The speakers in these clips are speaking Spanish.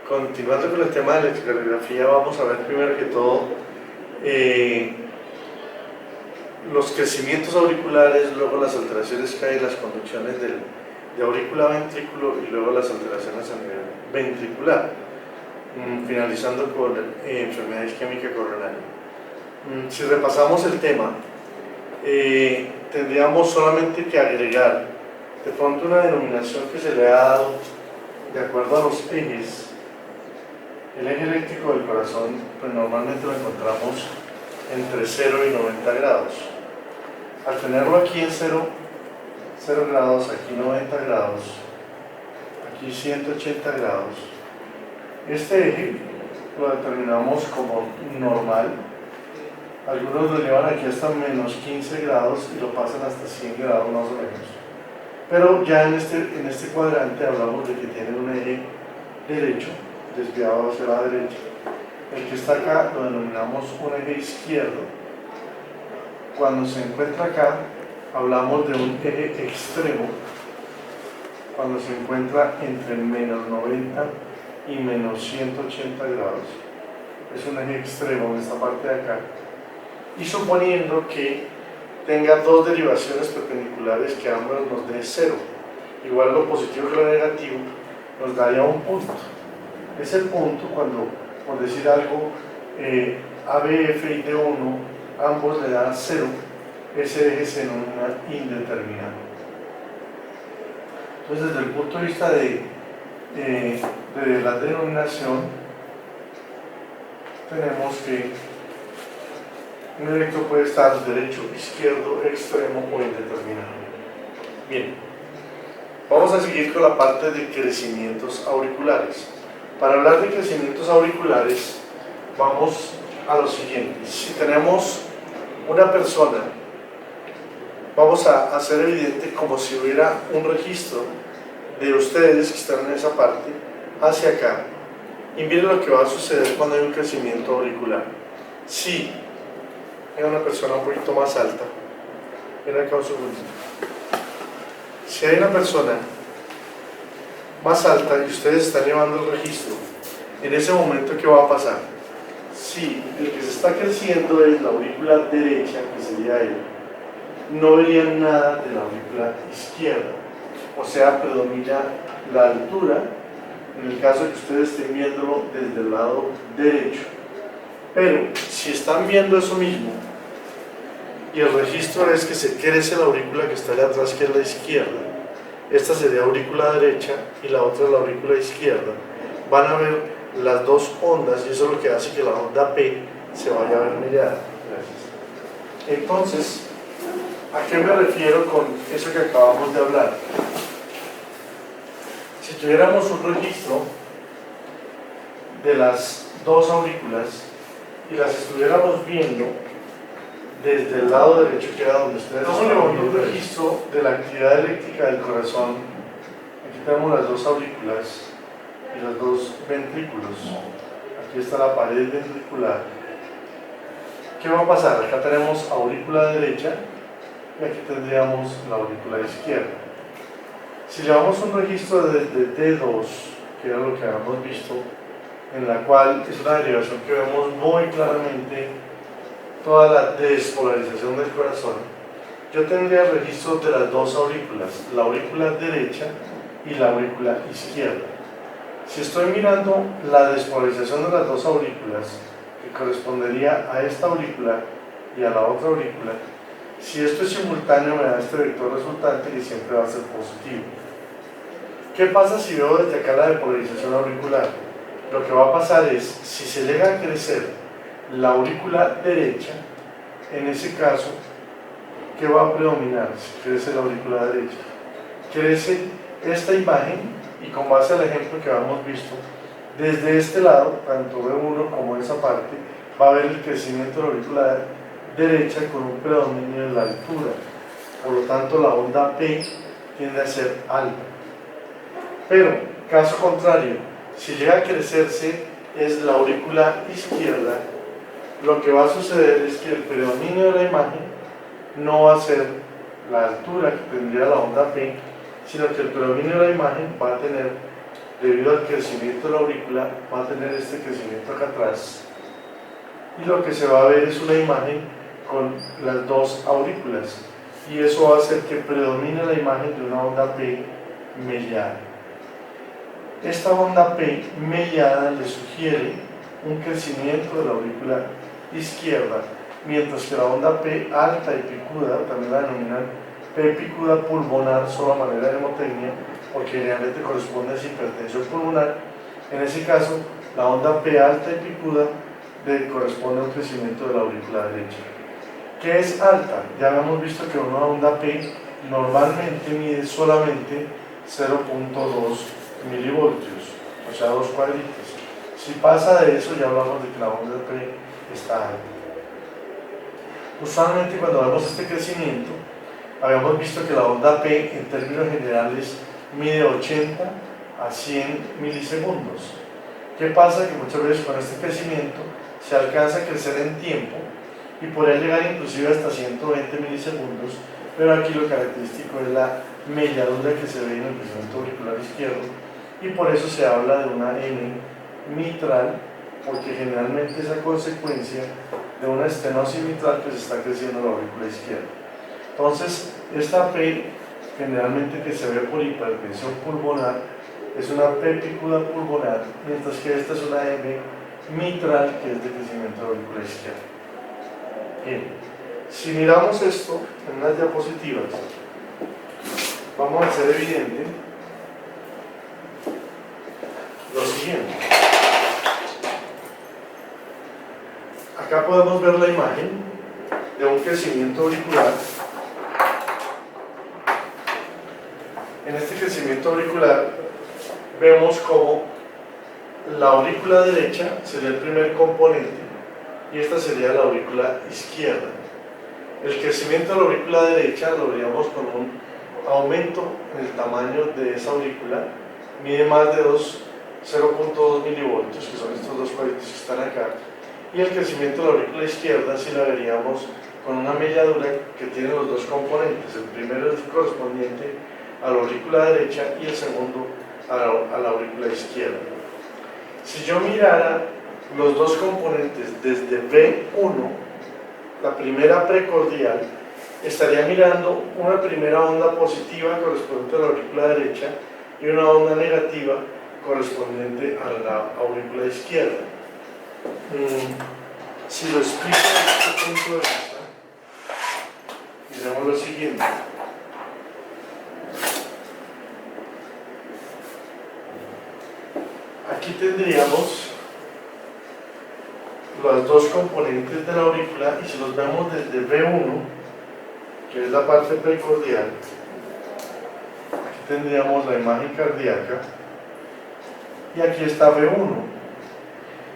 Continuando con el tema de la electrocardiografía, vamos a ver primero que todo los crecimientos auriculares, luego las alteraciones que hay en las conducciones de aurícula-ventrículo y luego las alteraciones a nivel ventricular, finalizando con enfermedad isquémica coronaria. Si repasamos el tema, tendríamos solamente que agregar de pronto una denominación que se le ha dado de acuerdo a los ejes. El eje eléctrico del corazón, pues normalmente lo encontramos entre 0 y 90 grados. Al tenerlo aquí en 0 grados, aquí 90 grados, aquí 180 grados, este eje lo determinamos como normal. Algunos lo llevan aquí hasta menos 15 grados y lo pasan hasta 100 grados más o menos. Pero ya en este cuadrante hablamos de que tiene un eje derecho, desviado hacia la derecha. El que está acá lo denominamos un eje izquierdo. Cuando se encuentra acá, hablamos de un eje extremo. Cuando se encuentra entre menos 90 y menos 180 grados. Es un eje extremo en esta parte de acá. Y suponiendo que tenga dos derivaciones perpendiculares que ambas nos dé 0, igual lo positivo que lo negativo, nos daría un punto. Ese punto, cuando, por decir algo, ABF y D1, ambos le dan 0, ese eje se denomina indeterminado. Entonces, desde el punto de vista de la denominación, tenemos que un electro puede estar derecho, izquierdo, extremo o indeterminado. Bien, vamos a seguir con la parte de crecimientos auriculares. Para hablar de crecimientos auriculares, vamos a lo siguiente. Si tenemos una persona, vamos a hacer evidente como si hubiera un registro de ustedes que están en esa parte hacia acá. Y miren lo que va a suceder cuando hay un crecimiento auricular. Si hay una persona un poquito más alta, ven acá un segundito. Si hay una persona más alta y ustedes están llevando el registro, en ese momento, ¿qué va a pasar? Si el que se está creciendo es la aurícula derecha, que sería él, no verían nada de la aurícula izquierda, o sea, predomina la altura, en el caso de que ustedes estén viéndolo desde el lado derecho. Pero si están viendo eso mismo y el registro es que se crece la aurícula que está allá atrás, que es la izquierda, esta sería aurícula derecha y la otra la aurícula izquierda, van a ver las dos ondas y eso es lo que hace que la onda P se vaya a ver mediada. Gracias. Entonces, ¿a qué me refiero con eso que acabamos de hablar? Si tuviéramos un registro de las dos aurículas y las estuviéramos viendo desde el lado derecho, que era donde ustedes están viendo un registro de la actividad eléctrica del corazón, aquí tenemos las dos aurículas y los dos ventrículos, aquí está la pared ventricular. ¿Qué va a pasar? Acá tenemos aurícula derecha y aquí tendríamos la aurícula izquierda. Si llevamos un registro desde D2, que era lo que habíamos visto, en la cual es una derivación que vemos muy claramente toda la despolarización del corazón, yo tendría registro de las dos aurículas, la aurícula derecha y la aurícula izquierda. Si estoy mirando la despolarización de las dos aurículas, que correspondería a esta aurícula y a la otra aurícula, si esto es simultáneo me da este vector resultante que siempre va a ser positivo. ¿Qué pasa si veo desde acá la despolarización auricular? Lo que va a pasar es, si se llega a crecer la aurícula derecha, en ese caso, ¿qué va a predominar si crece la aurícula derecha? Crece esta imagen y con base al ejemplo que habíamos visto, desde este lado, tanto B1 como esa parte, va a haber el crecimiento de la aurícula derecha con un predominio en la altura. Por lo tanto, la onda P tiende a ser alta. Pero, caso contrario, si llega a crecerse es la aurícula izquierda, lo que va a suceder es que el predominio de la imagen no va a ser la altura que tendría la onda P, sino que el predominio de la imagen va a tener debido al crecimiento de la aurícula, va a tener este crecimiento acá atrás. Y lo que se va a ver es una imagen con las dos aurículas. Y eso va a hacer que predomine la imagen de una onda P mellada. Esta onda P mellada le sugiere un crecimiento de la aurícula izquierda, mientras que la onda P alta y picuda, también la denominan P picuda pulmonar, solo a manera de hemotecnia, porque generalmente corresponde a esa hipertensión pulmonar. En ese caso, la onda P alta y picuda corresponde a un crecimiento de la aurícula derecha. ¿Qué es alta? Ya habíamos visto que una onda P normalmente mide solamente 0.2 milivoltios, o sea, 2 cuadritos. Si pasa de eso, ya hablamos de que la onda P está alta. Usualmente cuando vemos este crecimiento, habíamos visto que la onda P en términos generales mide 80 a 100 milisegundos. ¿Qué pasa? Que muchas veces con este crecimiento se alcanza a crecer en tiempo y podría llegar inclusive hasta 120 milisegundos, pero aquí lo característico es la melladura que se ve en el crecimiento auricular izquierdo, y por eso se habla de una M mitral, porque generalmente es a consecuencia de una estenosis mitral que se está creciendo la aurícula izquierda. Entonces, esta P, generalmente que se ve por hipertensión pulmonar, es una P picuda pulmonar, mientras que esta es una M mitral, que es de crecimiento de la aurícula izquierda. Bien, si miramos esto en unas diapositivas, vamos a hacer evidente lo siguiente. Acá podemos ver la imagen de un crecimiento auricular. En este crecimiento auricular vemos como la aurícula derecha sería el primer componente y esta sería la aurícula izquierda. El crecimiento de la aurícula derecha lo veríamos con un aumento en el tamaño de esa aurícula, mide más de 0.2 milivoltios, que son estos dos cuadritos que están acá, y el crecimiento de la aurícula izquierda sí la veríamos con una melladura que tiene los dos componentes. El primero es correspondiente a la aurícula derecha y el segundo a la aurícula izquierda. Si yo mirara los dos componentes desde B1, la primera precordial, estaría mirando una primera onda positiva correspondiente a la aurícula derecha y una onda negativa correspondiente a la aurícula izquierda. Si lo explico desde este punto de vista, miremos lo siguiente. Aquí tendríamos los dos componentes de la aurícula, y si los vemos desde B1, que es la parte precordial, aquí tendríamos la imagen cardíaca, y aquí está B1.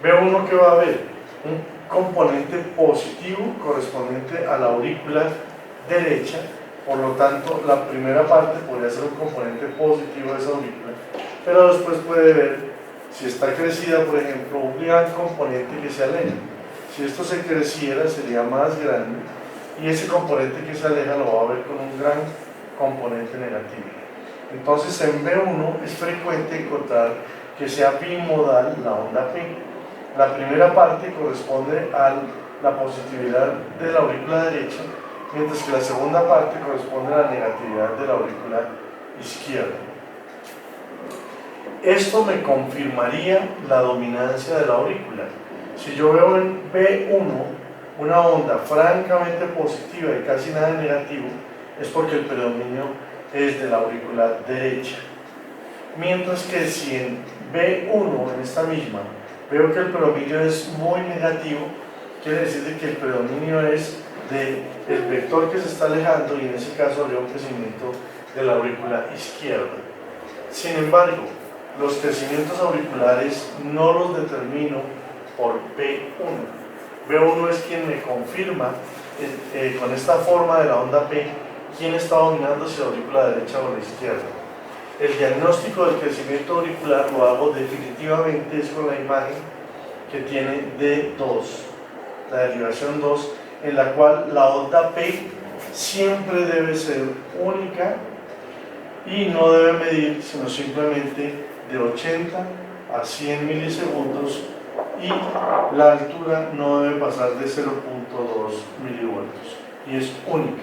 B1, ¿qué va a haber? Un componente positivo correspondiente a la aurícula derecha, por lo tanto la primera parte podría ser un componente positivo de esa aurícula, pero después puede ver, si está crecida, por ejemplo, un gran componente que se aleja. Si esto se creciera, sería más grande, y ese componente que se aleja lo va a ver con un gran componente negativo. Entonces, en B1 es frecuente encontrar que sea bimodal la onda P. La primera parte corresponde a la positividad de la aurícula derecha, mientras que la segunda parte corresponde a la negatividad de la aurícula izquierda. Esto me confirmaría la dominancia de la aurícula. Si yo veo en B1 una onda francamente positiva y casi nada negativo, es porque el predominio es de la aurícula derecha. Mientras que si en B1, en esta misma, veo que el predominio es muy negativo, quiere decir que el predominio es del vector que se está alejando, y en ese caso habría un crecimiento de la aurícula izquierda. Sin embargo, los crecimientos auriculares no los determino por B1. B1 es quien me confirma con esta forma de la onda P quién está dominando, si la aurícula derecha o la izquierda. El diagnóstico del crecimiento auricular lo hago definitivamente es con la imagen que tiene D2, la derivación 2, en la cual la onda P siempre debe ser única y no debe medir, sino simplemente de 80 a 100 milisegundos y la altura no debe pasar de 0.2 milivoltios y es única.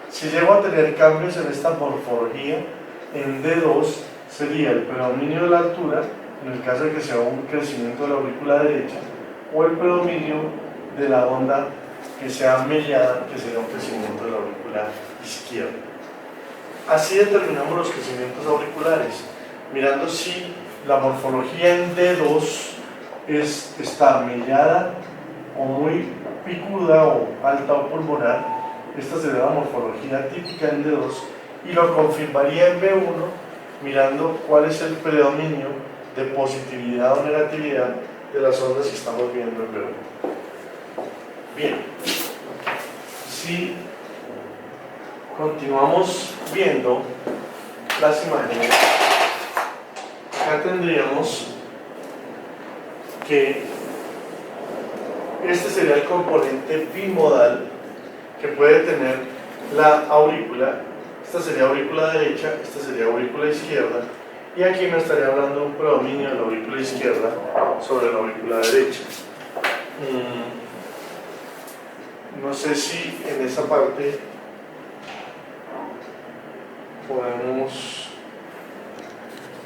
Si llego a tener cambios en esta morfología, en D2 sería el predominio de la altura, en el caso de que sea un crecimiento de la aurícula derecha, o el predominio de la onda que sea mellada, que sería un crecimiento de la aurícula izquierda. Así determinamos los crecimientos auriculares, mirando si la morfología en D2 está mellada o muy picuda o alta o pulmonar. Esta sería la morfología típica en D2 y lo confirmaría en B1 mirando cuál es el predominio de positividad o negatividad de las ondas que estamos viendo en B1. Bien, si continuamos viendo las imágenes, acá tendríamos que este sería el componente bimodal que puede tener la aurícula. Esta sería aurícula derecha, esta sería aurícula izquierda, y aquí me estaría hablando de un predominio de la aurícula izquierda sobre la aurícula derecha. No sé si en esa parte podemos...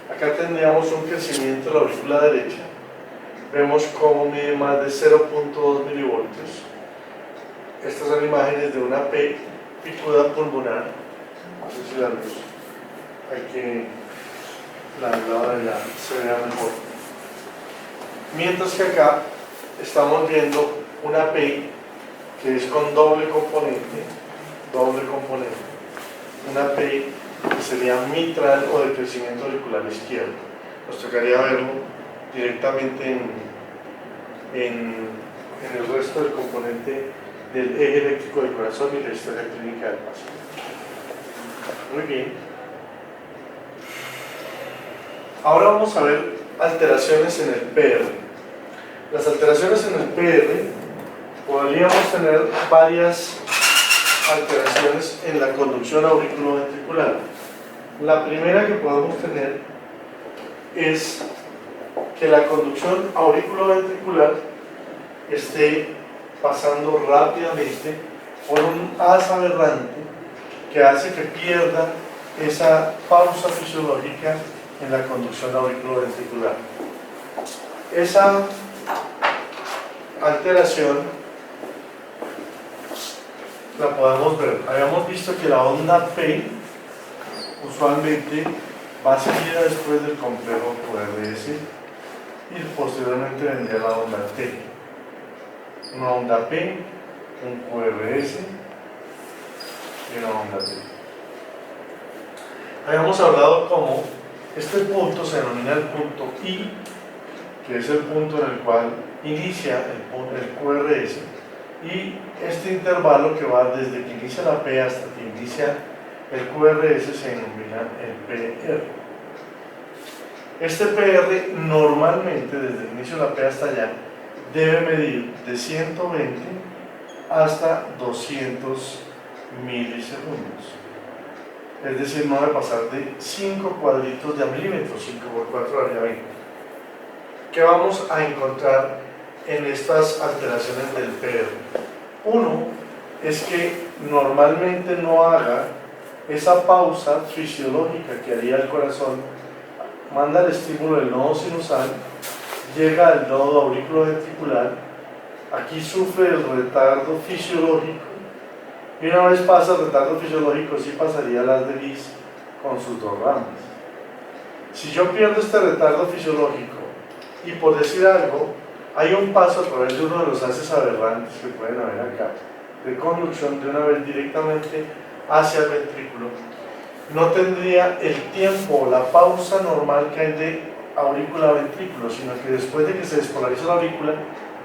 Acá tendríamos un crecimiento de la aurícula derecha. Vemos cómo mide más de 0.2 milivoltios. Estas son imágenes de una picuda pulmonar. No sé si la luz, hay que la de allá se vea mejor. Mientras que acá estamos viendo una P que es con doble componente. Una P que sería mitral o de crecimiento auricular izquierdo. Nos tocaría verlo directamente en el resto del componente del eje eléctrico del corazón y la historia clínica del paciente. Muy bien. Ahora vamos a ver alteraciones en el PR. Las alteraciones en el PR, podríamos tener varias alteraciones en la conducción auriculoventricular. La primera que podemos tener es que la conducción auriculoventricular esté pasando rápidamente por un haz aberrante que hace que pierda esa pausa fisiológica en la conducción auriculoventricular. Esa alteración la podemos ver. Habíamos visto que la onda P usualmente va seguida después del complejo QRS y posteriormente vendría la onda T. Una onda P, un QRS y una onda T. Habíamos hablado cómo este punto se denomina el punto I, que es el punto en el cual inicia el QRS, y este intervalo que va desde que inicia la P hasta que inicia el QRS se denomina el PR. Este PR normalmente desde el inicio de la P hasta allá debe medir de 120 hasta 200 milisegundos. Es decir, no debe pasar de 5 cuadritos de a milímetros, 5 por 4 daría 20. ¿Qué vamos a encontrar en estas alteraciones del PR? Uno es que normalmente no haga esa pausa fisiológica que haría el corazón, manda el estímulo del nodo sinusal, llega al nodo auriculoventricular, aquí sufre el retardo fisiológico, y una vez pasa el retardo fisiológico, sí pasaría las de Lis con sus dos ramas. Si yo pierdo este retardo fisiológico, y por decir algo, hay un paso a través de uno de los haces aberrantes que pueden haber acá, de conducción de una vez directamente hacia el ventrículo, no tendría el tiempo o la pausa normal que hay de aurícula a ventrículo, sino que después de que se despolariza la aurícula,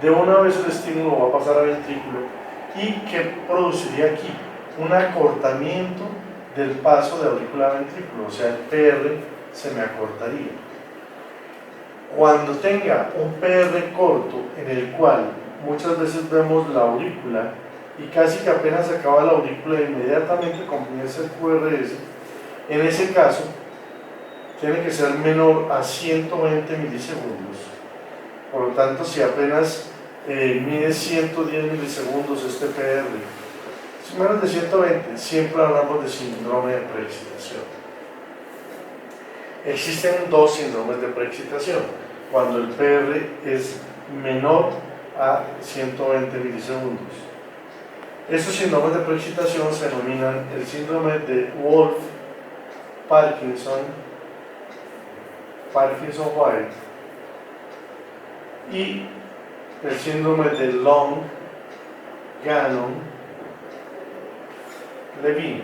de una vez el estímulo va a pasar al ventrículo, y que produciría aquí un acortamiento del paso de aurícula a ventrículo, o sea, el PR se me acortaría. Cuando tenga un PR corto en el cual muchas veces vemos la aurícula y casi que apenas acaba la aurícula e inmediatamente comienza el QRS, en ese caso tiene que ser menor a 120 milisegundos. Por lo tanto, si apenas mide 110 milisegundos este PR, si menos de 120, siempre hablamos de síndrome de preexcitación. Existen dos síndromes de preexcitación, cuando el PR es menor a 120 milisegundos. Estos síndromes de preexcitación se denominan el síndrome de Wolff, Parkinson-White y el síndrome de Long-Gannon-Levin.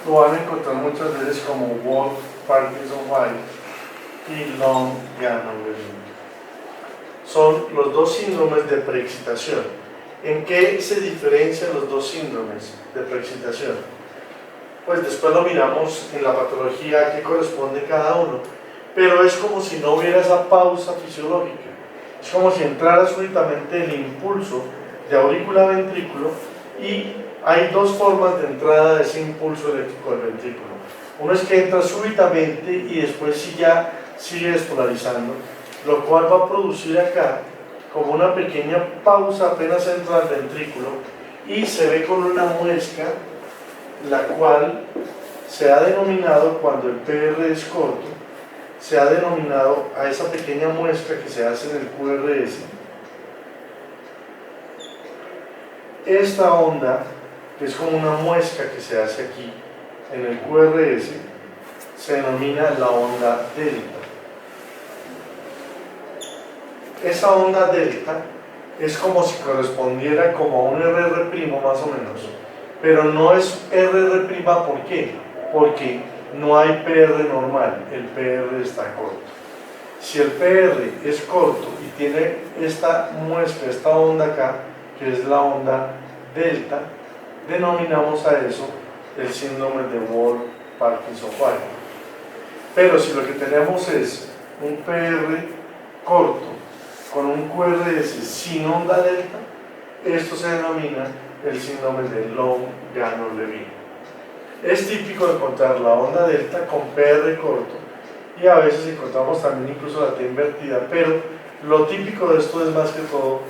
Lo van a encontrar muchas veces como Wolff, Parkinson-White y Long-Gannon-Levin. Son los dos síndromes de preexcitación. ¿En qué se diferencian los dos síndromes de preexcitación? Pues después lo miramos en la patología a qué corresponde cada uno, pero es como si no hubiera esa pausa fisiológica. Es como si entrara súbitamente el impulso de aurícula-ventrículo, y hay dos formas de entrada de ese impulso eléctrico del ventrículo. Uno es que entra súbitamente y después sí ya sigue despolarizando, lo cual va a producir acá como una pequeña pausa apenas entra al ventrículo, y se ve con una muesca, la cual se ha denominado, cuando el PR es corto, se ha denominado a esa pequeña muesca que se hace en el QRS. Esta onda, que es como una muesca que se hace aquí en el QRS, se denomina la onda delta. Esa onda delta es como si correspondiera como a un RR' más o menos, pero no es RR'. ¿Por qué? Porque no hay PR normal, el PR está corto. Si el PR es corto y tiene esta muesca, esta onda acá, que es la onda delta, denominamos a eso el síndrome de Wolff-Parkinson-White. Pero si lo que tenemos es un PR corto con un QRS sin onda delta, esto se denomina el síndrome de Long-Gannon-Levin. Es típico encontrar la onda delta con PR corto, y a veces encontramos también incluso la T invertida, pero lo típico de esto es más que todo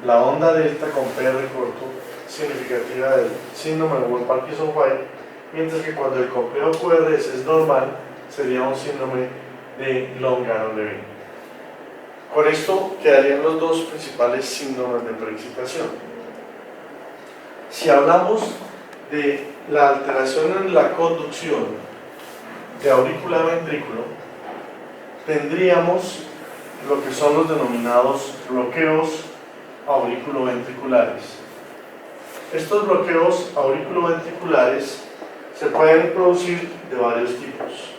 la onda delta con PR corto, significativa del síndrome de Wolff-Parkinson-White, mientras que cuando el complejo QRS es normal, sería un síndrome de Long-Gannon-Levin. Con esto quedarían los dos principales síndromes de preexcitación. Si hablamos de la alteración en la conducción de aurícula-ventrículo, tendríamos lo que son los denominados bloqueos aurículo-ventriculares. Estos bloqueos aurículo-ventriculares se pueden producir de varios tipos.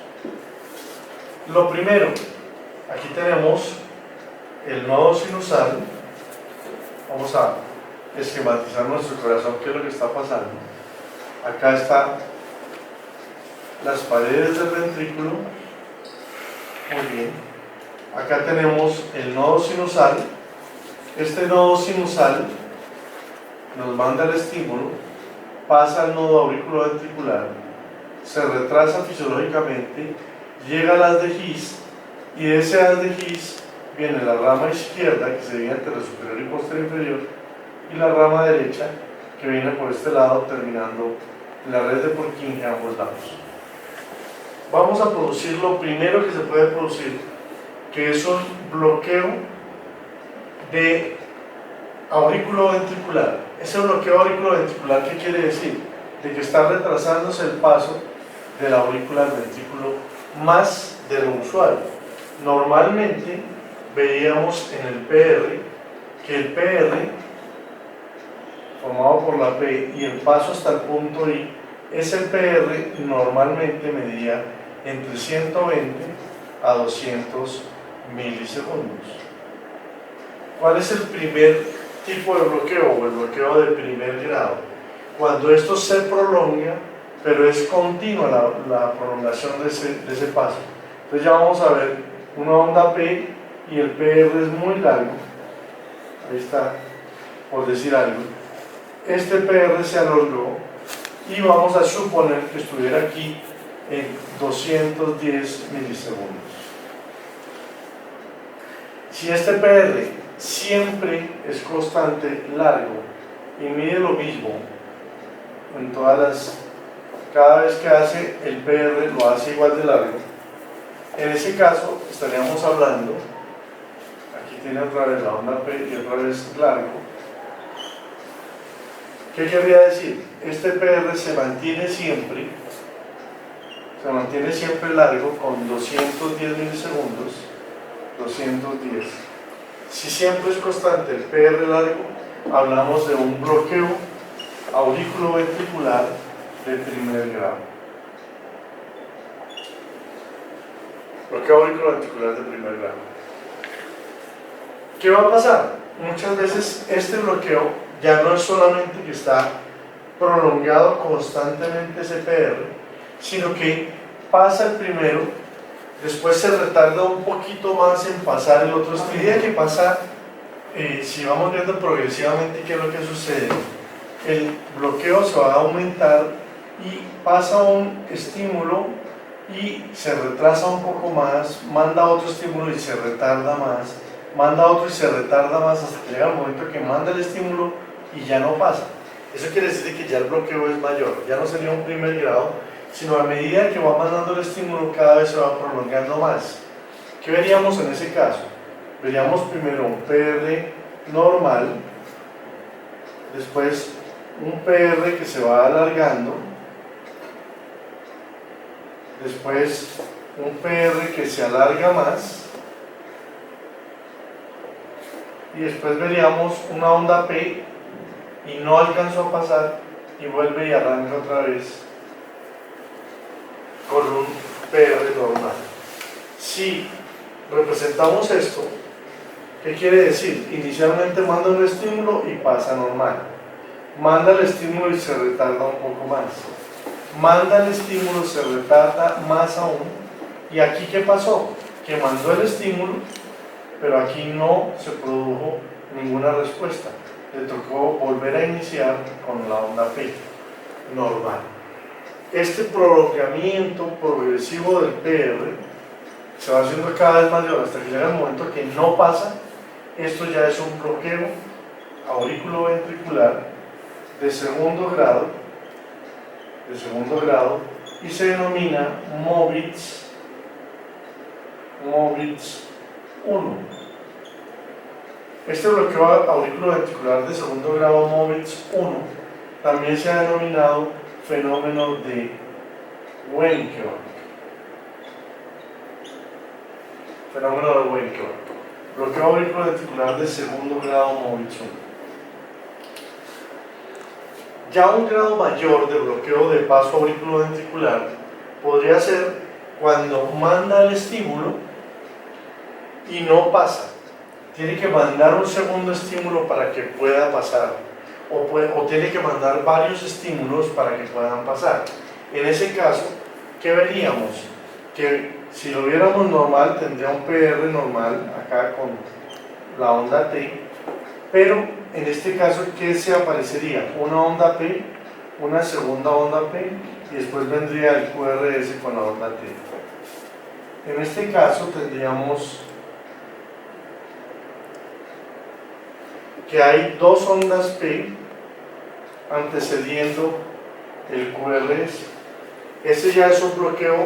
Lo primero, aquí tenemos el nodo sinusal. Vamos a esquematizar nuestro corazón, qué es lo que está pasando. Acá están las paredes del ventrículo. Muy bien. Acá tenemos el nodo sinusal. Este nodo sinusal nos manda el estímulo, pasa al nodo auriculoventricular, se retrasa fisiológicamente, llega al haz de His, y de ese haz de His viene la rama izquierda, que se divide entre la superior y posterior inferior, y la rama derecha, que viene por este lado, terminando en la red de Purkinje a ambos lados. Vamos a producir lo primero que se puede producir, que es un bloqueo de aurículo-ventricular. Ese bloqueo aurículo-ventricular, ¿qué quiere decir? De que está retrasándose el paso de la aurícula al ventrículo más de lo usual. Normalmente veíamos en el PR que el PR, formado por la P y el paso hasta el punto I, ese PR normalmente medía entre 120 a 200 milisegundos. ¿Cuál es el primer tipo de bloqueo, o el bloqueo de primer grado? Cuando esto se prolonga, pero es continua la prolongación de ese paso. Entonces ya vamos a ver una onda P y el PR es muy largo. Ahí está, por decir algo. Este PR se alargó y vamos a suponer que estuviera aquí en 210 milisegundos. Si este PR siempre es constante largo y mide lo mismo en cada vez que hace el PR lo hace igual de largo, en ese caso estaríamos hablando, aquí tiene otra vez la onda P y otra vez largo. ¿Qué querría decir? Este PR se mantiene siempre largo con 210 milisegundos, 210. Si siempre es constante el PR largo, hablamos de un bloqueo auriculoventricular de primer grado. Bloqueo auriculoventricular de primer grado. ¿Qué va a pasar? Muchas veces este bloqueo ya no es solamente que está prolongado constantemente ese PR, sino que pasa el primero, después se retarda un poquito más en pasar el otro. Esta idea que pasa, si vamos viendo progresivamente qué es lo que sucede, el bloqueo se va a aumentar y pasa un estímulo y se retrasa un poco más, manda otro estímulo y se retarda más, manda otro y se retarda más hasta que llega el momento que manda el estímulo y ya no pasa. Eso quiere decir que ya el bloqueo es mayor, ya no sería un primer grado, sino a medida que va mandando el estímulo cada vez se va prolongando más. ¿Qué veríamos en ese caso? Veríamos primero un PR normal, después un PR que se va alargando, después un PR que se alarga más, y después veríamos una onda P y no alcanzó a pasar y vuelve y arranca otra vez con un PR normal. Si representamos esto, ¿qué quiere decir? Inicialmente manda un estímulo y pasa normal, manda el estímulo y se retarda un poco más, manda el estímulo, se retarda más aún, y aquí ¿qué pasó? Que mandó el estímulo, pero aquí no se produjo ninguna respuesta, le tocó volver a iniciar con la onda P normal. Este prolongamiento progresivo del PR se va haciendo cada vez mayor hasta que llega el momento que no pasa. Esto ya es un bloqueo auriculoventricular de segundo grado y se denomina MOVITS 1. Este bloqueo auriculoventricular de segundo grado MOVITS 1 también se ha denominado fenómeno de Wenckebach. Bloqueo auriculoventricular de segundo grado MOVITS 1. Ya un grado mayor de bloqueo de paso auriculoventricular podría ser cuando manda el estímulo y no pasa. Tiene que mandar un segundo estímulo para que pueda pasar. O tiene que mandar varios estímulos para que puedan pasar. En ese caso, ¿qué veríamos? Que si lo viéramos normal, tendría un PR normal, acá con la onda T, pero en este caso, ¿qué se aparecería? Una onda P, una segunda onda P, y después vendría el QRS con la onda T. En este caso, tendríamos que hay dos ondas P antecediendo el QRS. Ese ya es un bloqueo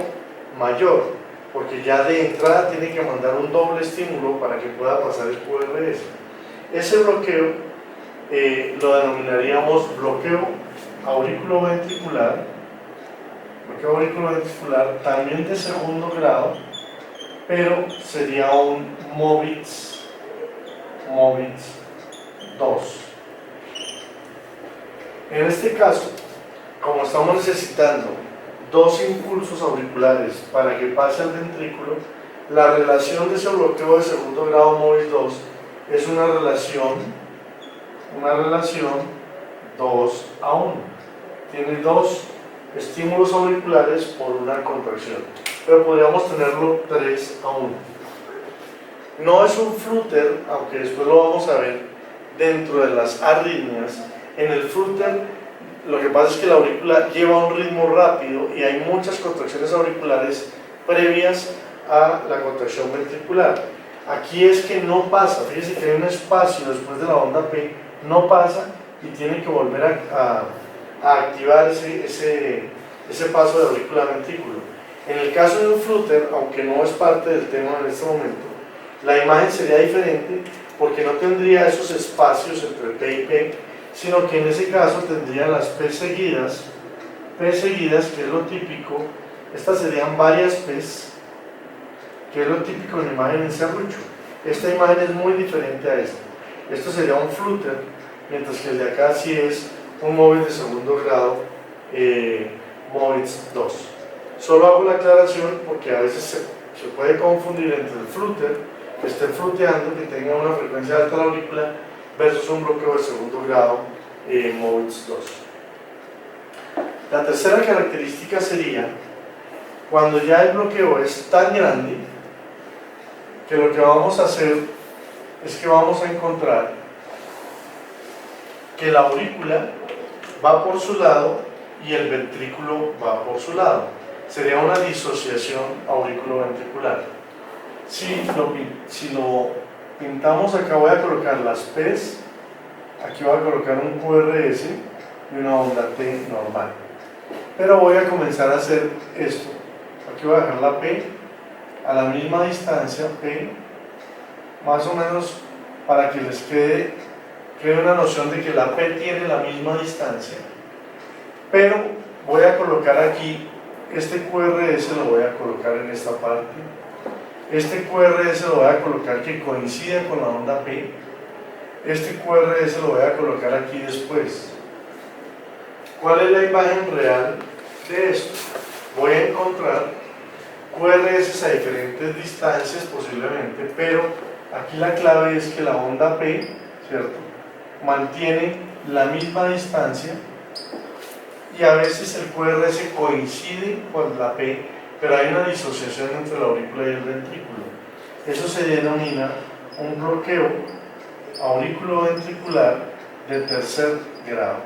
mayor, porque ya de entrada tiene que mandar un doble estímulo para que pueda pasar el QRS. Ese bloqueo lo denominaríamos bloqueo auriculoventricular, también de segundo grado, pero sería un MOVITS 2. En este caso, como estamos necesitando dos impulsos auriculares para que pase al ventrículo, la relación de ese bloqueo de segundo grado MOVITS 2 es una relación 2:1. Tiene dos estímulos auriculares por una contracción, pero podríamos tenerlo 3:1. No es un flutter, aunque después lo vamos a ver dentro de las arritmias. En el flutter lo que pasa es que la aurícula lleva un ritmo rápido y hay muchas contracciones auriculares previas a la contracción ventricular. Aquí es que no pasa, fíjense que hay un espacio después de la onda P, no pasa y tiene que volver a activar ese paso de aurícula a ventrículo. En el caso de un flutter, aunque no es parte del tema en este momento, la imagen sería diferente porque no tendría esos espacios entre P y P, sino que en ese caso tendría las P seguidas, que es lo típico. Estas serían varias P's, que es lo típico en la imagen en serrucho. Esta imagen es muy diferente a esta. Esto sería un flutter, mientras que el de acá sí es un móvil de segundo grado, MOVITS 2. Solo hago la aclaración porque a veces se puede confundir entre el flutter, que esté fluteando, que tenga una frecuencia alta la aurícula, versus un bloqueo de segundo grado, MOVITS 2. La tercera característica sería cuando ya el bloqueo es tan grande que lo que vamos a hacer es que vamos a encontrar que la aurícula va por su lado y el ventrículo va por su lado. Sería una disociación auriculoventricular. Si lo pintamos acá, voy a colocar las P's, aquí voy a colocar un QRS y una onda T normal. Pero voy a comenzar a hacer esto. Aquí voy a dejar la P a la misma distancia, P, más o menos para que les quede una noción de que la P tiene la misma distancia. Pero voy a colocar aquí, este QRS lo voy a colocar en esta parte, este QRS lo voy a colocar que coincida con la onda P, este QRS lo voy a colocar aquí después. ¿Cuál es la imagen real de esto? Voy a encontrar QRS a diferentes distancias posiblemente, pero aquí la clave es que la onda P, ¿cierto?, mantiene la misma distancia y a veces el QRS coincide con la P, pero hay una disociación entre la aurícula y el ventrículo. Eso se denomina un bloqueo auriculoventricular de tercer grado.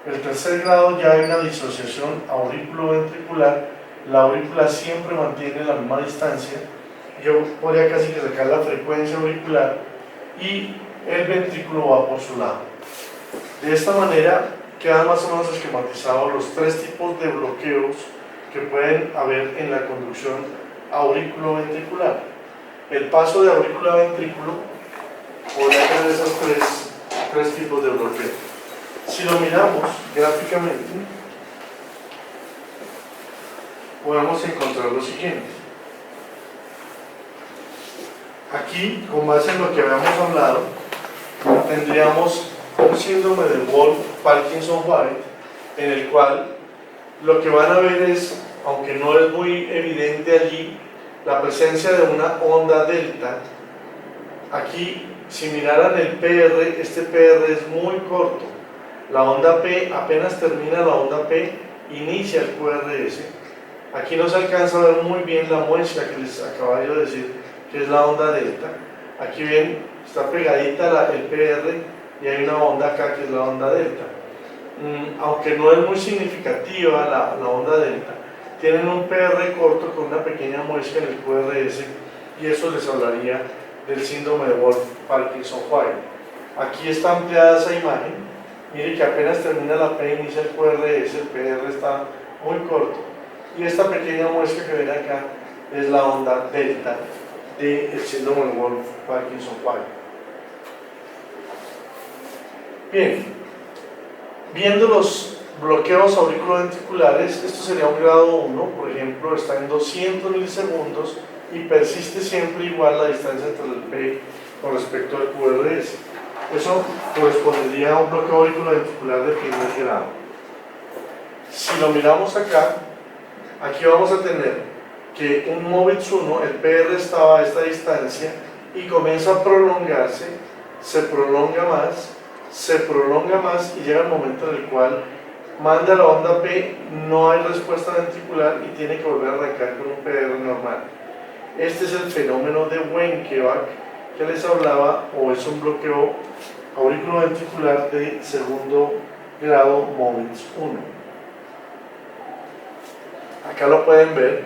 El tercer grado ya hay una disociación auriculoventricular, la aurícula siempre mantiene la misma distancia, yo podría casi que sacar la frecuencia auricular y el ventrículo va por su lado. De esta manera quedan más o menos esquematizados los tres tipos de bloqueos que pueden haber en la conducción auriculoventricular. El paso de aurícula a ventrículo podría tener esos tres tipos de bloqueo. Si lo miramos gráficamente, podemos encontrar lo siguiente. Aquí, con base en lo que habíamos hablado, tendríamos un síndrome de Wolff-Parkinson-White, en el cual lo que van a ver es, aunque no es muy evidente allí, la presencia de una onda delta. Aquí, si miraran el PR, este PR es muy corto. La onda P, apenas termina la onda P, inicia el QRS. Aquí no se alcanza a ver muy bien la muestra que les acabo de decir, que es la onda delta. Aquí ven, está pegadita el PR y hay una onda acá que es la onda delta. Aunque no es muy significativa la onda delta, tienen un PR corto con una pequeña muestra en el QRS y eso les hablaría del síndrome de Wolff-Parkinson-White. Aquí está ampliada esa imagen. Mire que apenas termina la P, inicia el QRS, el PR está muy corto. Y esta pequeña muestra que ven acá es la onda delta del síndrome de Wolff-Parkinson-White. Bien, viendo los bloqueos auriculoventriculares, esto sería un grado 1, por ejemplo, está en 200 milisegundos y persiste siempre igual la distancia entre el P con respecto al QRS. Eso correspondería a un bloqueo auriculoventricular de primer grado. Si lo miramos acá, aquí vamos a tener que un MOVITS 1, el PR estaba a esta distancia y comienza a prolongarse, se prolonga más y llega el momento en el cual manda la onda P, no hay respuesta ventricular y tiene que volver a arrancar con un PR normal. Este es el fenómeno de Wenckebach que les hablaba, o es un bloqueo auriculoventricular de segundo grado Movitz 1. Acá lo pueden ver,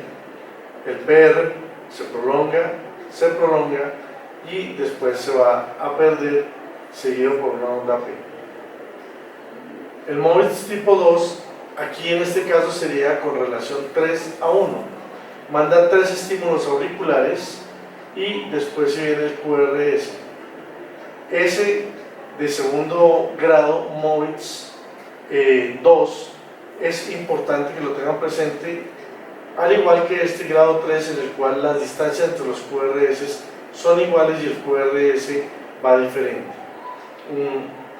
el PR se prolonga y después se va a perder, seguido por una onda P. El Movitz tipo 2, aquí en este caso sería con relación 3:1. Manda 3 estímulos auriculares y después se viene el QRS. Ese de segundo grado Movitz 2 es importante que lo tengan presente, al igual que este grado 3 en el cual las distancias entre los QRS son iguales y el QRS va diferente.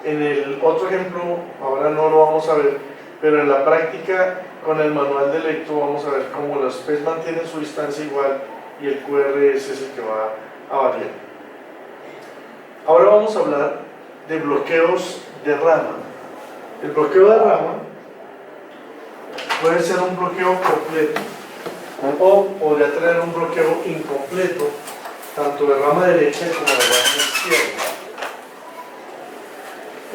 En el otro ejemplo, ahora no lo vamos a ver, pero en la práctica con el manual de electro vamos a ver cómo los P's mantienen su distancia igual y el QRS es el que va a variar. Ahora vamos a hablar de bloqueos de rama. El bloqueo de rama puede ser un bloqueo completo o podría tener un bloqueo incompleto, tanto de rama derecha como de rama izquierda.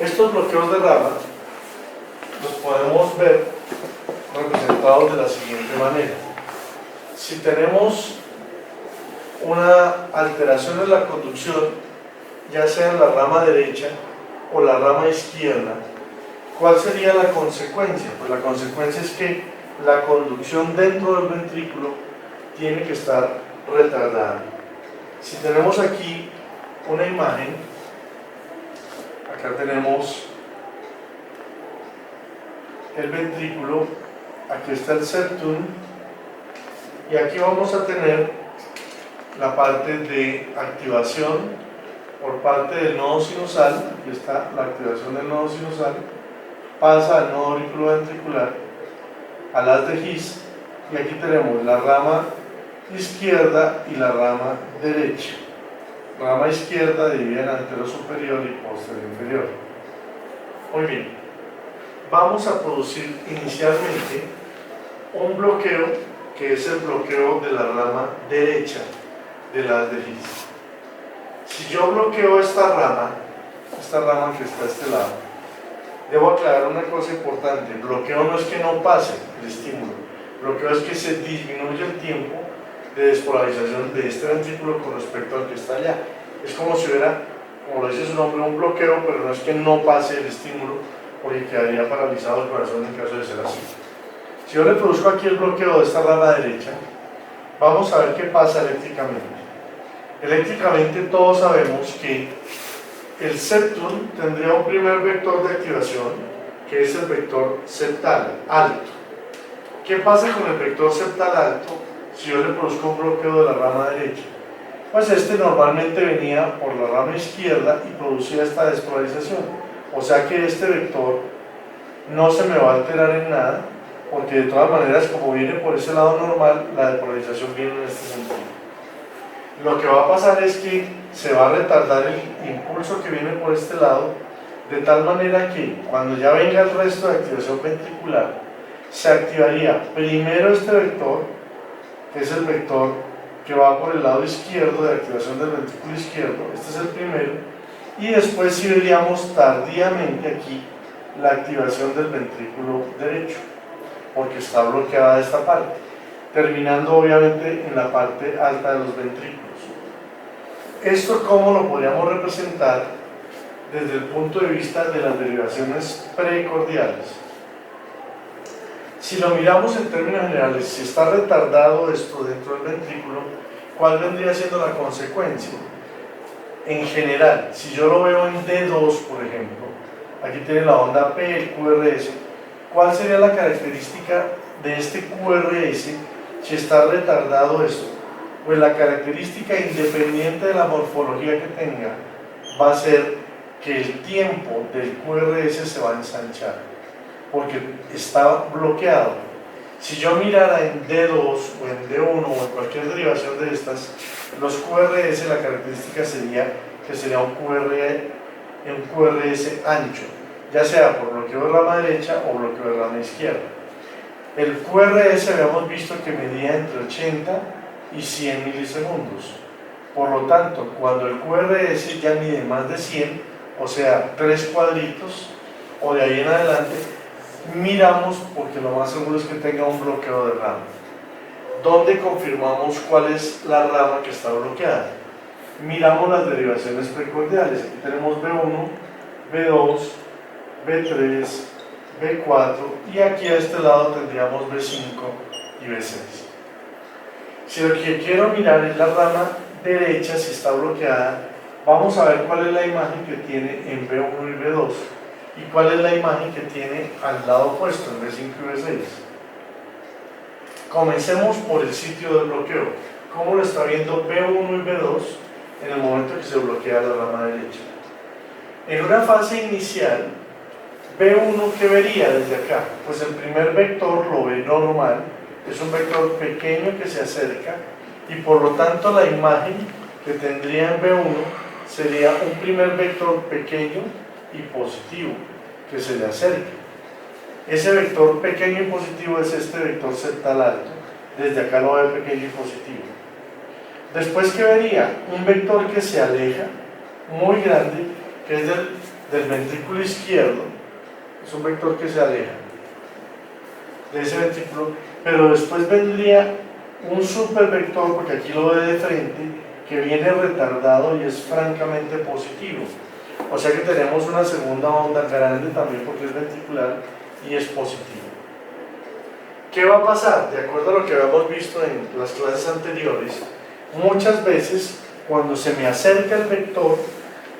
Estos bloqueos de rama los podemos ver representados de la siguiente manera. Si tenemos una alteración en la conducción, ya sea en la rama derecha o la rama izquierda, ¿cuál sería la consecuencia? Pues la consecuencia es que la conducción dentro del ventrículo tiene que estar retardada. Si tenemos aquí una imagen, acá tenemos el ventrículo, aquí está el septum y aquí vamos a tener la parte de activación por parte del nodo sinusal. Aquí está la activación del nodo sinusal, pasa al nodo auriculoventricular, al haz de His, y aquí tenemos la rama izquierda y la rama derecha. Rama izquierda divide en antero superior y posterior inferior. Muy bien, vamos a producir inicialmente un bloqueo que es el bloqueo de la rama derecha del haz de His. Si yo bloqueo esta rama que está a este lado, debo aclarar una cosa importante: bloqueo no es que no pase el estímulo, bloqueo es que se disminuye el tiempo de despolarización de este ventrículo con respecto al que está allá. Es como si hubiera, como lo dice su nombre, un bloqueo, pero no es que no pase el estímulo, porque quedaría paralizado el corazón en caso de ser así. Si yo le produzco aquí el bloqueo de esta rama derecha, vamos a ver qué pasa eléctricamente. Eléctricamente todos sabemos que el septum tendría un primer vector de activación, que es el vector septal alto. ¿Qué pasa con el vector septal alto si yo le produzco un bloqueo de la rama derecha? Pues este normalmente venía por la rama izquierda y producía esta despolarización. O sea que este vector no se me va a alterar en nada, porque de todas maneras, como viene por ese lado normal, la despolarización viene en este sentido. Lo que va a pasar es que se va a retardar el impulso que viene por este lado, de tal manera que cuando ya venga el resto de activación ventricular, se activaría primero este vector, que es el vector que va por el lado izquierdo de activación del ventrículo izquierdo. Este es el primero, y después sí veríamos tardíamente aquí la activación del ventrículo derecho, porque está bloqueada esta parte, terminando obviamente en la parte alta de los ventrículos. ¿Esto cómo lo podríamos representar desde el punto de vista de las derivaciones precordiales? Si lo miramos en términos generales, si está retardado esto dentro del ventrículo, ¿cuál vendría siendo la consecuencia? En general, si yo lo veo en D2, por ejemplo, aquí tiene la onda P, el QRS, ¿cuál sería la característica de este QRS si está retardado esto? Pues la característica, independiente de la morfología que tenga, va a ser que el tiempo del QRS se va a ensanchar, porque está bloqueado. Si yo mirara en D2 o en D1 o en cualquier derivación de estas, los QRS, la característica sería que sería un QRS ancho, ya sea por bloqueo de rama derecha o bloqueo de rama izquierda. El QRS habíamos visto que medía entre 80 y 100 milisegundos. Por lo tanto, cuando el QRS ya mide más de 100, o sea, 3 cuadritos, o de ahí en adelante, miramos, porque lo más seguro es que tenga un bloqueo de rama, donde confirmamos cuál es la rama que está bloqueada. Miramos las derivaciones precordiales. Aquí tenemos B1, B2, B3, B4 y aquí a este lado tendríamos B5 y B6. Si lo que quiero mirar es la rama derecha, si está bloqueada, vamos a ver cuál es la imagen que tiene en B1 y B2 y cuál es la imagen que tiene al lado opuesto en B5 y B6. Comencemos por el sitio del bloqueo. ¿Cómo lo está viendo B1 y B2 en el momento que se bloquea la rama derecha? En una fase inicial, B1, ¿qué vería desde acá? Pues el primer vector lo ve normal, es un vector pequeño que se acerca y por lo tanto la imagen que tendría en B1 sería un primer vector pequeño y positivo que se le acerca. Ese vector pequeño y positivo es este vector septal alto, desde acá lo ve pequeño y positivo. Después, ¿qué vería? Un vector que se aleja, muy grande, que es del ventrículo izquierdo, es un vector que se aleja de ese ventrículo, pero después vendría un supervector, porque aquí lo ve de frente, que viene retardado y es francamente positivo. O sea que tenemos una segunda onda grande también porque es ventricular y es positivo. ¿Qué va a pasar? De acuerdo a lo que habíamos visto en las clases anteriores, muchas veces cuando se me acerca el vector,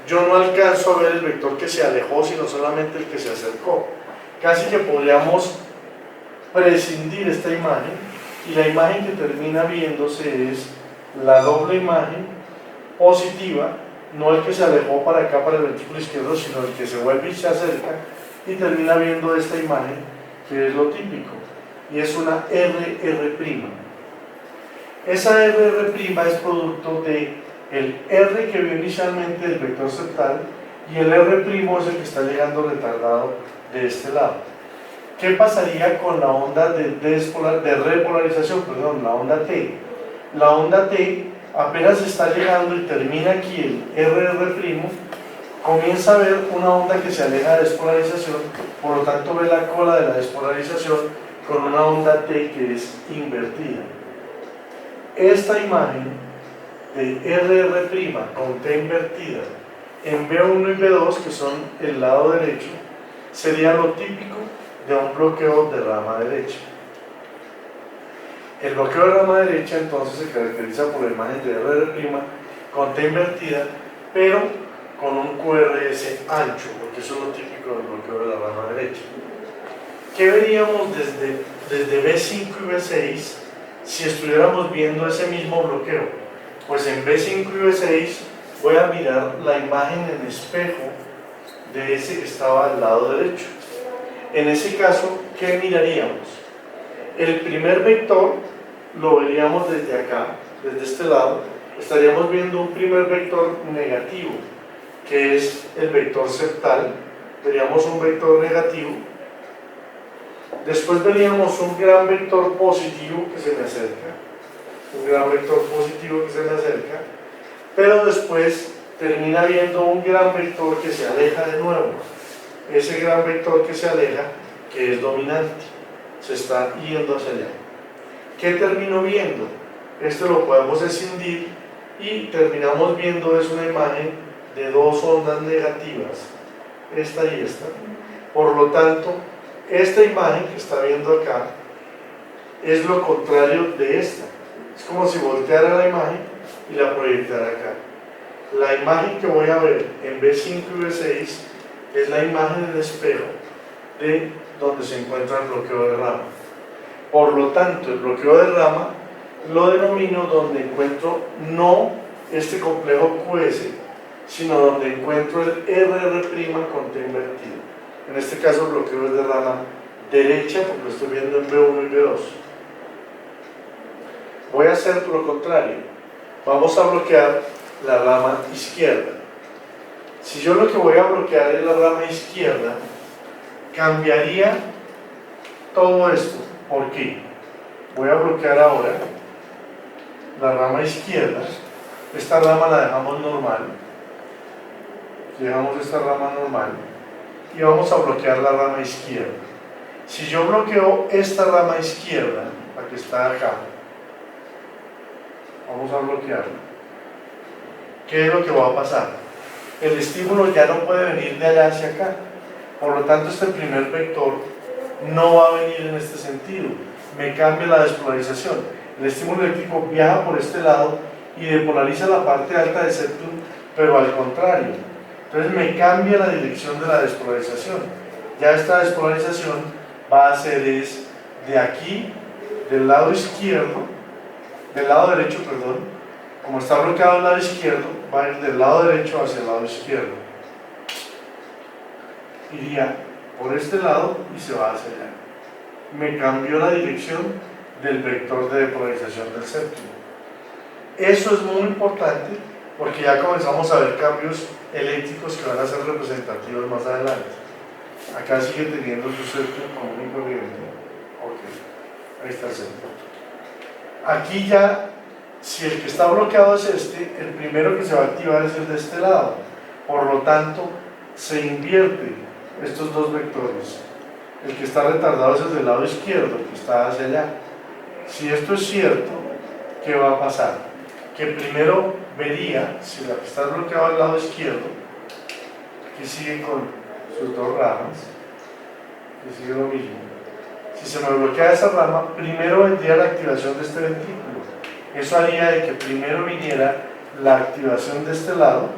yo no alcanzo a ver el vector que se alejó, sino solamente el que se acercó. Casi que podríamos prescindir esta imagen y la imagen que termina viéndose es la doble imagen positiva, no el que se alejó para acá, para el ventrículo izquierdo, sino el que se vuelve y se acerca y termina viendo esta imagen, que es lo típico, y es una RR'. Esa RR' es producto de el R que vio inicialmente del vector septal y el R' es el que está llegando retardado de este lado. ¿Qué pasaría con la onda de repolarización? Perdón, la onda T. La onda T apenas está llegando y termina aquí el RR', comienza a ver una onda que se aleja de despolarización, por lo tanto ve la cola de la despolarización con una onda T que es invertida. Esta imagen de RR' con T invertida en B1 y B2, que son el lado derecho, sería lo típico de un bloqueo de rama derecha. El bloqueo de rama derecha entonces se caracteriza por la imagen de RR' con T invertida, pero con un QRS ancho, porque eso es lo típico del bloqueo de la rama derecha. ¿Qué veríamos desde B5 y B6 si estuviéramos viendo ese mismo bloqueo? Pues en B5 y B6 voy a mirar la imagen en espejo de ese que estaba al lado derecho. En ese caso, ¿qué miraríamos? El primer vector lo veríamos desde acá, desde este lado. Estaríamos viendo un primer vector negativo, que es el vector septal. Veríamos un vector negativo. Después veríamos un gran vector positivo que se me acerca. Un gran vector positivo que se me acerca. Pero después termina viendo un gran vector que se aleja de nuevo. Ese gran vector que se aleja, que es dominante, se está yendo hacia allá. ¿Qué termino viendo? Esto lo podemos escindir y terminamos viendo es una imagen de dos ondas negativas, esta y esta. Por lo tanto, esta imagen que está viendo acá es lo contrario de esta. Es como si volteara la imagen y la proyectara acá. La imagen que voy a ver en B5 y B6 es la imagen en espejo de donde se encuentra el bloqueo de rama. Por lo tanto, el bloqueo de rama lo denomino donde encuentro no este complejo QS, sino donde encuentro el RR' con T invertido. En este caso, el bloqueo es de rama derecha, porque lo estoy viendo en B1 y B2. Voy a hacer lo contrario. Vamos a bloquear la rama izquierda. Si yo lo que voy a bloquear es la rama izquierda, cambiaría todo esto. ¿Por qué? Voy a bloquear ahora la rama izquierda. Esta rama la dejamos normal. Dejamos esta rama normal. y vamos a bloquear la rama izquierda. Si yo bloqueo esta rama izquierda, la que está acá, vamos a bloquearla, ¿qué es lo que va a pasar? El estímulo ya no puede venir de allá hacia acá, por lo tanto este primer vector no va a venir en este sentido, me cambia la despolarización. El estímulo eléctrico viaja por este lado y depolariza la parte alta del septum, pero al contrario. Entonces me cambia la dirección de la despolarización. Ya esta despolarización va a ser de aquí, del lado izquierdo, del lado derecho, perdón, como está bloqueado el lado izquierdo, va a ir del lado derecho hacia el lado izquierdo. Iría por este lado y se va hacia allá. Me cambió la dirección del vector de depolarización del septum. Eso es muy importante porque ya comenzamos a ver cambios eléctricos que van a ser representativos más adelante. Acá sigue teniendo su septum común y corriente. Ok, ahí está el septum. Aquí ya, si el que está bloqueado es este, el primero que se va a activar es el de este lado. Por lo tanto, se invierte estos dos vectores. El que está retardado es el del lado izquierdo, que está hacia allá. Si esto es cierto, ¿qué va a pasar? Que primero vería, si la que está bloqueada al lado izquierdo, que sigue con sus dos ramas, que sigue lo mismo. Si se me bloquea esa rama, primero vendría la activación de este ventrículo. Eso haría de que primero viniera la activación de este lado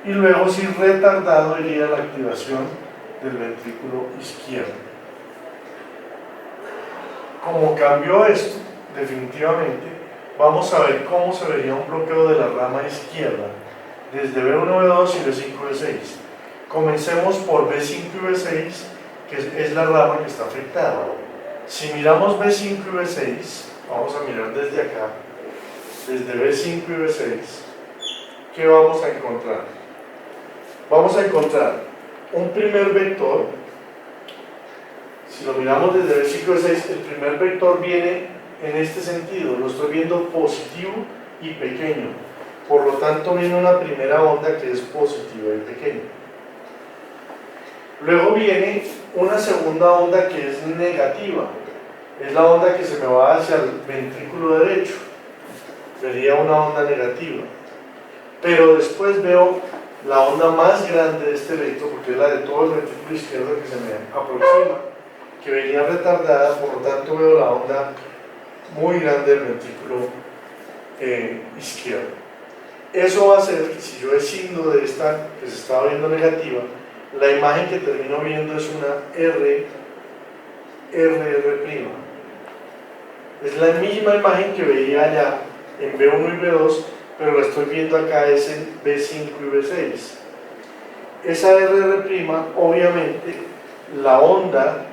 y luego, si retardado, iría la activación del ventrículo izquierdo. Como cambió esto, definitivamente, vamos a ver cómo se vería un bloqueo de la rama izquierda desde B1, B2 y B5, B6. Comencemos por B5 y B6, que es la rama que está afectada. Si miramos B5 y B6, vamos a mirar desde acá, desde B5 y B6, ¿qué vamos a encontrar? Vamos a encontrar un primer vector. Si lo miramos desde B5 y B6, el primer vector viene en este sentido, lo estoy viendo positivo y pequeño, por lo tanto viene una primera onda que es positiva y pequeña. Luego viene una segunda onda que es negativa, es la onda que se me va hacia el ventrículo derecho, sería una onda negativa. Pero después veo la onda más grande de este vector, porque es la de todo el ventrículo izquierdo que se me aproxima, que venía retardada, por lo tanto veo la onda muy grande del ventrículo izquierdo. Eso va a hacer que si yo escindo de esta que se estaba viendo negativa, la imagen que termino viendo es una RR'. Es la misma imagen que veía allá en B1 y B2, pero la estoy viendo acá es en B5 y B6. Esa RR', obviamente, la onda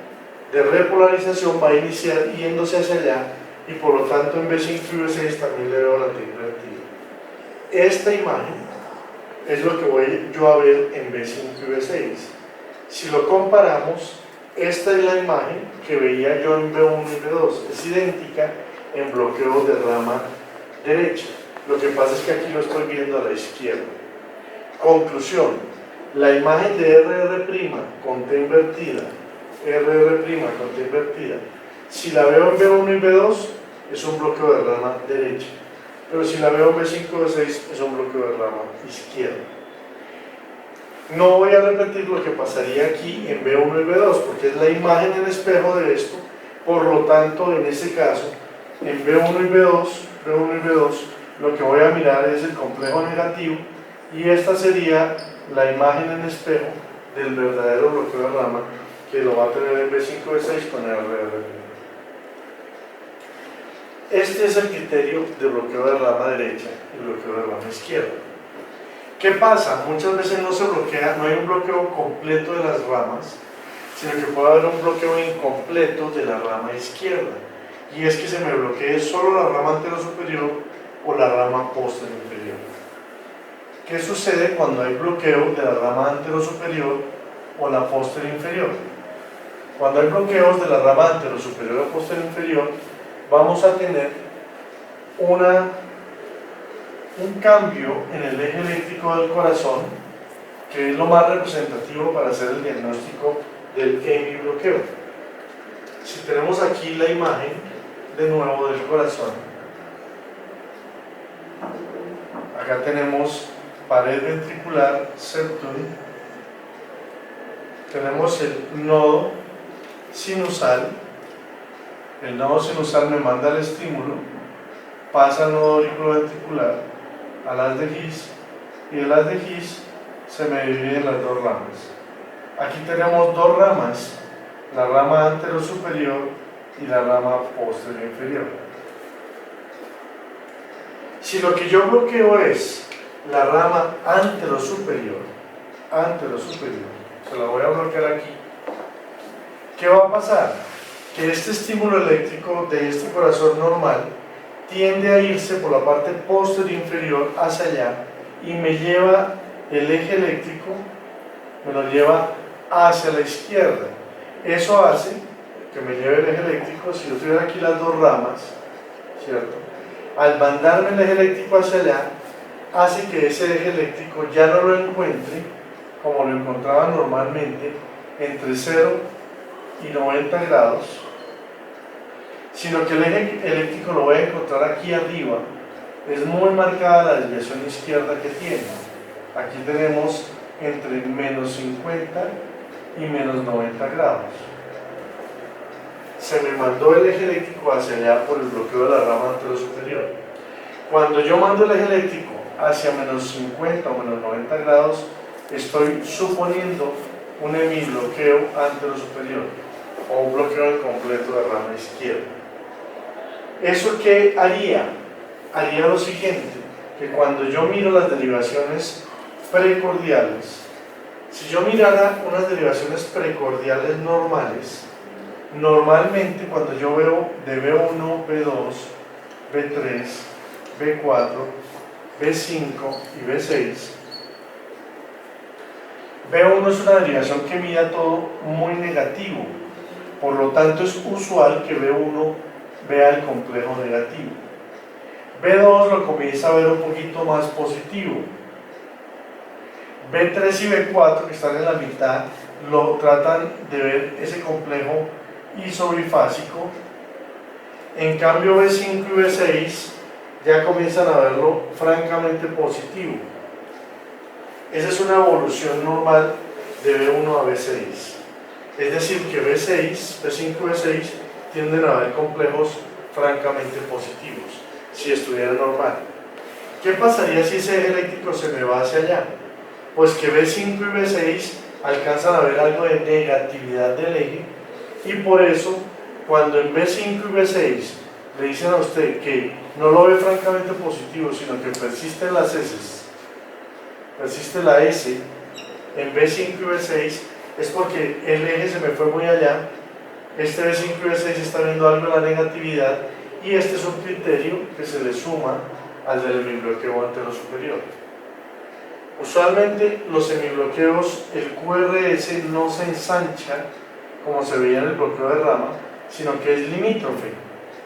de repolarización va a iniciar yéndose hacia allá y por lo tanto en B5 y B6 también le veo la T invertida. Esta imagen es lo que voy yo a ver en B5 y B6. Si lo comparamos, esta es la imagen que veía yo en B1 y B2, es idéntica en bloqueo de rama derecha. Lo que pasa es que aquí lo estoy viendo a la izquierda. Conclusión, la imagen de RR' con T invertida, RR' con T invertida, si la veo en B1 y B2 es un bloqueo de rama derecha, pero si la veo en B5 y B6 es un bloqueo de rama izquierda. No voy a repetir lo que pasaría aquí en B1 y B2 porque es la imagen en espejo de esto, por lo tanto en ese caso en B1 y B2 lo que voy a mirar es el complejo negativo y esta sería la imagen en espejo del verdadero bloqueo de rama que lo va a tener en B5 y B6 con RR'. Este es el criterio de bloqueo de rama derecha y bloqueo de rama izquierda. ¿Qué pasa? Muchas veces no se bloquea, no hay un bloqueo completo de las ramas, sino que puede haber un bloqueo incompleto de la rama izquierda. Y es que se me bloquee solo la rama anterosuperior o la rama posterior inferior. ¿Qué sucede cuando hay bloqueo de la rama anterosuperior o la posterior inferior? Cuando hay bloqueos de la rama anterosuperior o posterior inferior, vamos a tener un cambio en el eje eléctrico del corazón que es lo más representativo para hacer el diagnóstico del hemibloqueo. Si tenemos aquí la imagen de nuevo del corazón, acá tenemos pared ventricular, septum, tenemos el nodo sinusal. El nodo sinusal me manda el estímulo, pasa al nodo auriculoventricular, a las de His, y de las de His se me dividen las dos ramas. Aquí tenemos dos ramas, la rama anterosuperior y la rama posterior inferior. Si lo que yo bloqueo es la rama anterosuperior, se la voy a bloquear aquí, ¿qué va a pasar? Que este estímulo eléctrico de este corazón normal tiende a irse por la parte posterior inferior hacia allá y me lleva el eje eléctrico, me lo lleva hacia la izquierda. Eso hace que me lleve el eje eléctrico, si yo tuviera aquí las dos ramas, ¿cierto? Al mandarme el eje eléctrico hacia allá, hace que ese eje eléctrico ya no lo encuentre como lo encontraba normalmente entre 0 y 90 grados, sino que el eje eléctrico lo voy a encontrar aquí arriba. Es muy marcada la desviación izquierda que tiene. Aquí tenemos entre menos 50 y menos 90 grados. Se me mandó el eje eléctrico hacia allá por el bloqueo de la rama anterosuperior. Cuando yo mando el eje eléctrico hacia menos 50 o menos 90 grados, estoy suponiendo un hemibloqueo anterosuperior o un bloqueo incompleto de la rama izquierda. ¿Eso qué haría? Haría lo siguiente, que cuando yo miro las derivaciones precordiales, si yo mirara unas derivaciones precordiales normales, normalmente cuando yo veo de B1, B2, B3, B4, B5 y B6, B1 es una derivación que mira todo muy negativo, por lo tanto es usual que B1 vea el complejo negativo. B2 lo comienza a ver un poquito más positivo. B3 y B4, que están en la mitad, lo tratan de ver ese complejo isobifásico. En cambio B5 y B6 ya comienzan a verlo francamente positivo. Esa es una evolución normal de B1 a B6. Es decir, que B6, B5 y B6 tienden a ver complejos francamente positivos, si estuviera normal. ¿Qué pasaría si ese eje eléctrico se me va hacia allá? Pues que B5 y B6 alcanzan a ver algo de negatividad del eje, y por eso cuando en B5 y B6 le dicen a usted que no lo ve francamente positivo, sino que persisten las S, persiste la S en B5 y B6, es porque el eje se me fue muy allá. Este B5 y B6 está viendo algo de la negatividad, y este es un criterio que se le suma al del hemibloqueo anterosuperior. Usualmente los hemibloqueos, el QRS no se ensancha como se veía en el bloqueo de rama, sino que es limítrofe.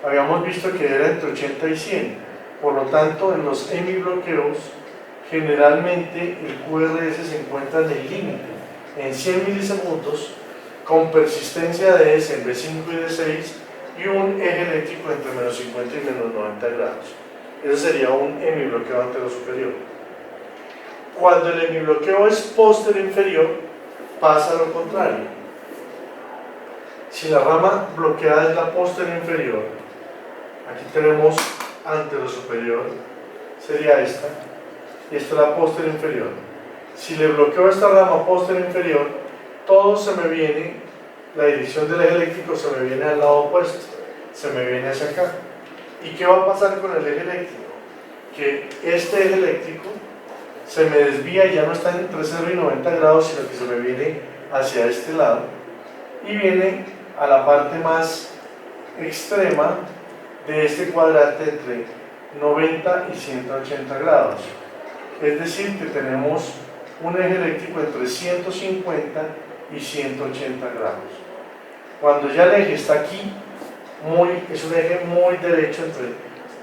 Habíamos visto que era entre 80 y 100. Por lo tanto, en los hemibloqueos generalmente el QRS se encuentra en el límite, en 100 milisegundos, con persistencia de S en B5 y D6 y un eje eléctrico entre menos 50 y menos 90 grados. Ese sería un hemibloqueo anterosuperior. Cuando el hemibloqueo es posterior inferior, pasa lo contrario. Si la rama bloqueada es la posterior inferior, aquí tenemos anterosuperior, sería esta, y esta es la posterior inferior. Si le bloqueo esta rama posterior inferior, todo se me viene, la dirección del eje eléctrico se me viene al lado opuesto, se me viene hacia acá. ¿Y qué va a pasar con el eje eléctrico? Que este eje eléctrico se me desvía y ya no está entre 0 y 90 grados, sino que se me viene hacia este lado y viene a la parte más extrema de este cuadrante entre 90 y 180 grados. Es decir, que tenemos un eje eléctrico entre 150 y 180 grados. Cuando ya el eje está aquí, es un eje muy derecho entre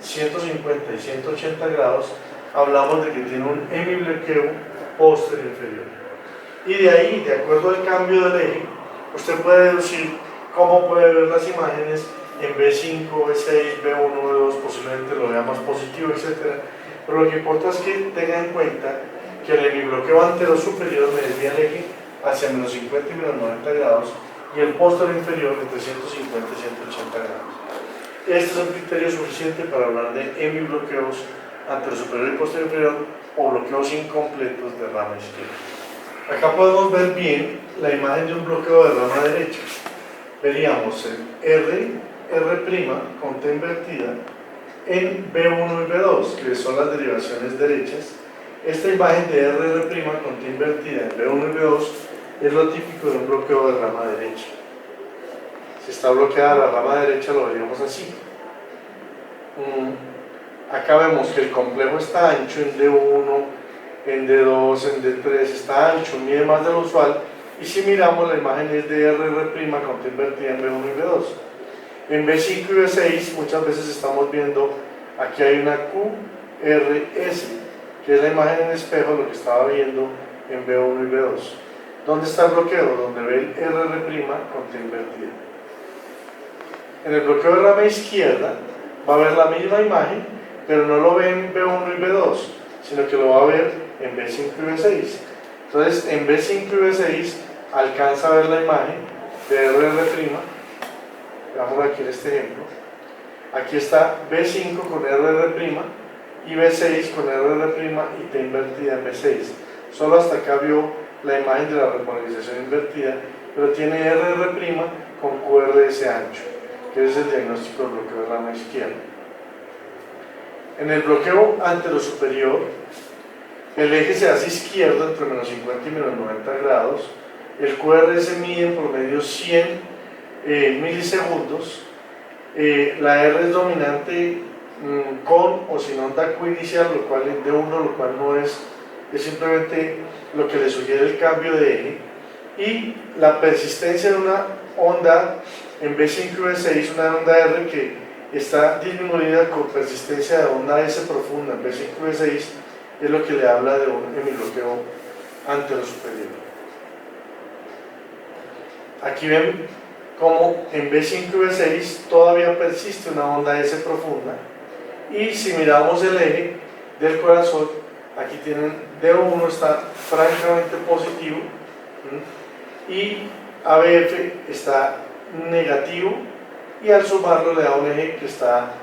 150 y 180 grados, hablamos de que tiene un hemibloqueo posterior inferior. Y de ahí, de acuerdo al cambio del eje, usted puede deducir cómo puede ver las imágenes en B5, B6, B1, B2, posiblemente lo vea más positivo, etc. Pero lo que importa es que tenga en cuenta que el hemibloqueo antero superior me desvía el eje hacia menos 50 y menos 90 grados y el posterior inferior entre 150 y 180 grados. Este es un criterio suficiente para hablar de hemibloqueos antero superior y posterior inferior o bloqueos incompletos de rama izquierda. Acá podemos ver bien la imagen de un bloqueo de rama derecha. Veríamos el R' con T invertida en B1 y B2, que son las derivaciones derechas. Esta imagen de R' con T invertida en B1 y B2 es lo típico de un bloqueo de rama derecha. Si está bloqueada la rama derecha lo veríamos así. Acá vemos que el complejo está ancho en D1, en D2, en D3, está ancho, mide más de lo usual. Y si miramos, la imagen es de R' con T invertida en B1 y B2. En B5 y B6 muchas veces estamos viendo, aquí hay una QRS, que es la imagen en espejo de lo que estaba viendo en B1 y B2. ¿Dónde está el bloqueo? Donde ve el R' con T invertida. En el bloqueo de rama izquierda va a ver la misma imagen, pero no lo ve en B1 y B2, sino que lo va a ver en B5 y B6. Entonces, en B5 y B6 alcanza a ver la imagen de R'. Veamos aquí en este ejemplo. Aquí está B5 con R' y B6 con R' y T invertida en B6. Solo hasta acá vio la imagen de la repolarización invertida, pero tiene R' con QRS ancho, que es el diagnóstico del bloqueo de rama izquierda. En el bloqueo antero superior, el eje se hace izquierdo entre menos 50 y menos 90 grados. El QRS mide en promedio 100 milisegundos. La R es dominante con o sin onda Q inicial, lo cual es de 1, lo cual no es simplemente lo que le sugiere el cambio de eje. Y la persistencia de una onda en B5 y B6, una onda R que está disminuida con persistencia de onda S profunda en B5 y B6, es lo que le habla de un hemibloqueo antero superior. Aquí ven como en B5 y B6 todavía persiste una onda S profunda, y si miramos el eje del corazón, aquí tienen D1 está francamente positivo y ABF está negativo, y al sumarlo le da un eje que está